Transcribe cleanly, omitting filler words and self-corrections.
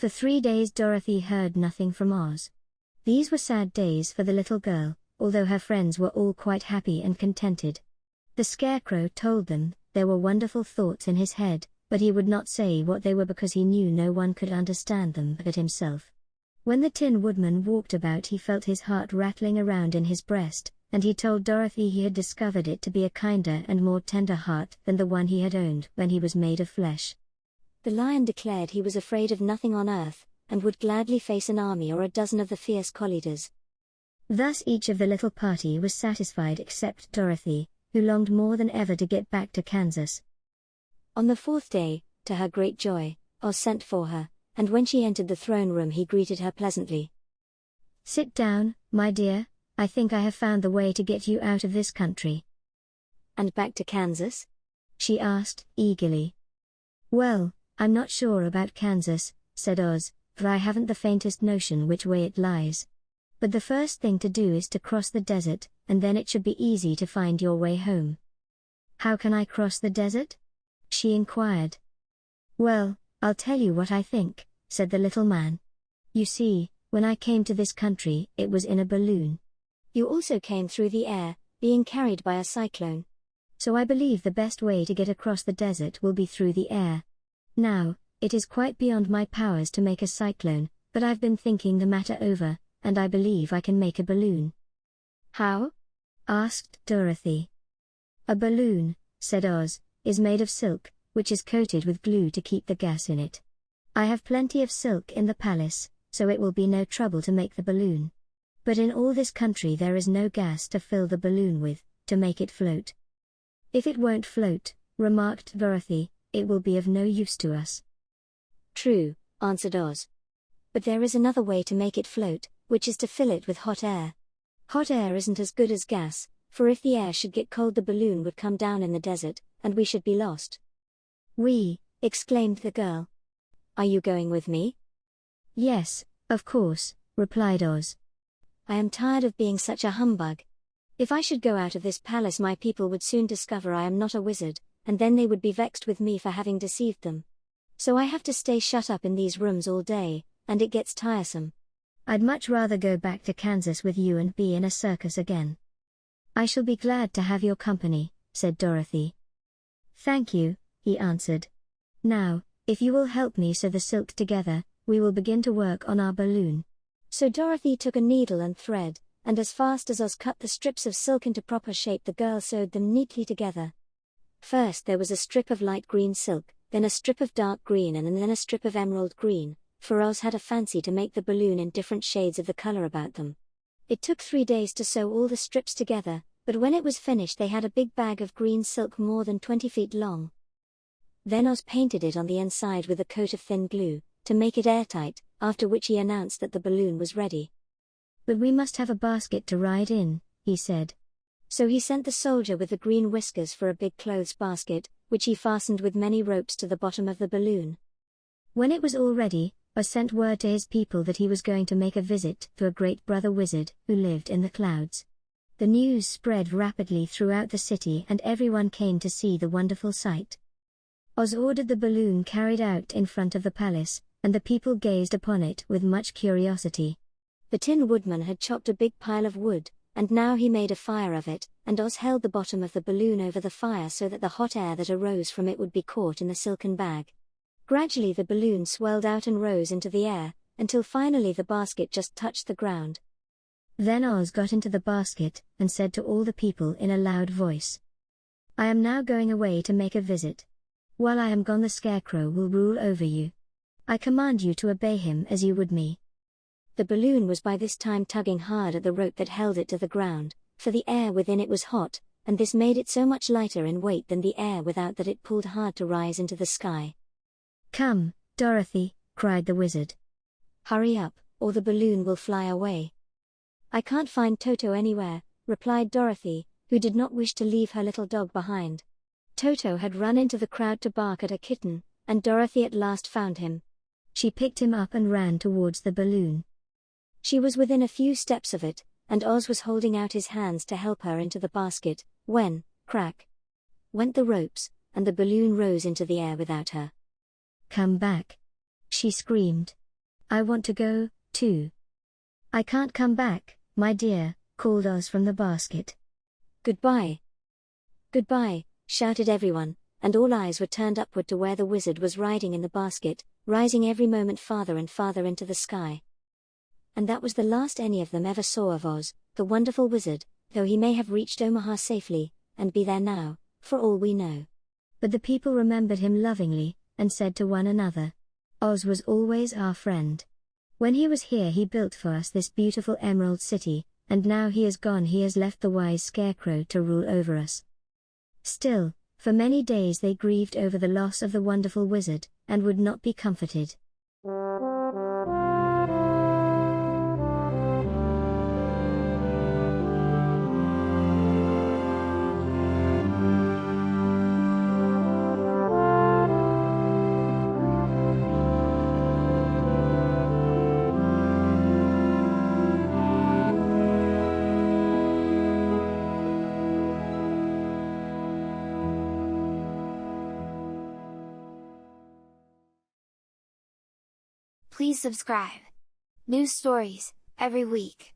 For 3 days Dorothy heard nothing from Oz. These were sad days for the little girl, although her friends were all quite happy and contented. The Scarecrow told them there were wonderful thoughts in his head, but he would not say what they were because he knew no one could understand them but himself. When the Tin Woodman walked about he felt his heart rattling around in his breast, and he told Dorothy he had discovered it to be a kinder and more tender heart than the one he had owned when he was made of flesh. The Lion declared he was afraid of nothing on earth, and would gladly face an army or a dozen of the fierce colliers. Thus each of the little party was satisfied except Dorothy, who longed more than ever to get back to Kansas. On the 4th day, to her great joy, Oz sent for her, and when she entered the throne room he greeted her pleasantly. "Sit down, my dear, I think I have found the way to get you out of this country." "And back to Kansas?" she asked, eagerly. "Well, I'm not sure about Kansas," said Oz, "for I haven't the faintest notion which way it lies. But the first thing to do is to cross the desert, and then it should be easy to find your way home." "How can I cross the desert?" she inquired. "Well, I'll tell you what I think," said the little man. "You see, when I came to this country it was in a balloon. You also came through the air, being carried by a cyclone. So I believe the best way to get across the desert will be through the air. Now, it is quite beyond my powers to make a cyclone, but I've been thinking the matter over, and I believe I can make a balloon." "How?" asked Dorothy. "A balloon," said Oz, "is made of silk, which is coated with glue to keep the gas in it. I have plenty of silk in the palace, so it will be no trouble to make the balloon. But in all this country there is no gas to fill the balloon with, to make it float." "If it won't float," remarked Dorothy, "it will be of no use to us." "True," answered Oz. "But there is another way to make it float, which is to fill it with hot air. Hot air isn't as good as gas, for if the air should get cold the balloon would come down in the desert, and we should be lost." "We," exclaimed the girl. "Are you going with me?" "Yes, of course," replied Oz. "I am tired of being such a humbug. If I should go out of this palace my people would soon discover I am not a wizard, and then they would be vexed with me for having deceived them. So I have to stay shut up in these rooms all day, and it gets tiresome. I'd much rather go back to Kansas with you and be in a circus again." "I shall be glad to have your company," said Dorothy. "Thank you," he answered. "Now, if you will help me sew the silk together, we will begin to work on our balloon." So Dorothy took a needle and thread, and as fast as Oz cut the strips of silk into proper shape the girl sewed them neatly together. First there was a strip of light green silk, then a strip of dark green and then a strip of emerald green, for Oz had a fancy to make the balloon in different shades of the color about them. It took 3 days to sew all the strips together, but when it was finished they had a big bag of green silk more than 20 feet long. Then Oz painted it on the inside with a coat of thin glue, to make it airtight, after which he announced that the balloon was ready. "But we must have a basket to ride in," he said. So he sent the soldier with the green whiskers for a big clothes basket, which he fastened with many ropes to the bottom of the balloon. When it was all ready, Oz sent word to his people that he was going to make a visit to a great brother wizard who lived in the clouds. The news spread rapidly throughout the city and everyone came to see the wonderful sight. Oz ordered the balloon carried out in front of the palace, and the people gazed upon it with much curiosity. The Tin Woodman had chopped a big pile of wood, and now he made a fire of it, and Oz held the bottom of the balloon over the fire so that the hot air that arose from it would be caught in the silken bag. Gradually the balloon swelled out and rose into the air, until finally the basket just touched the ground. Then Oz got into the basket and said to all the people in a loud voice, "I am now going away to make a visit. While I am gone the Scarecrow will rule over you. I command you to obey him as you would me." The balloon was by this time tugging hard at the rope that held it to the ground, for the air within it was hot, and this made it so much lighter in weight than the air without that it pulled hard to rise into the sky. "Come, Dorothy," cried the wizard. "Hurry up, or the balloon will fly away." "I can't find Toto anywhere," replied Dorothy, who did not wish to leave her little dog behind. Toto had run into the crowd to bark at a kitten, and Dorothy at last found him. She picked him up and ran towards the balloon. She was within a few steps of it, and Oz was holding out his hands to help her into the basket, when, crack, went the ropes, and the balloon rose into the air without her. "Come back!" she screamed. I want to go, too. I can't come back, my dear, called Oz from the basket. Goodbye. Goodbye, shouted everyone, and all eyes were turned upward to where the wizard was riding in the basket, rising every moment farther and farther into the sky. And that was the last any of them ever saw of Oz, the wonderful wizard, though he may have reached Omaha safely, and be there now, for all we know. But the people remembered him lovingly, and said to one another, Oz was always our friend. When he was here he built for us this beautiful Emerald City, and now he is gone he has left the wise Scarecrow to rule over us. Still, for many days they grieved over the loss of the wonderful wizard, and would not be comforted. Please subscribe. New stories, every week.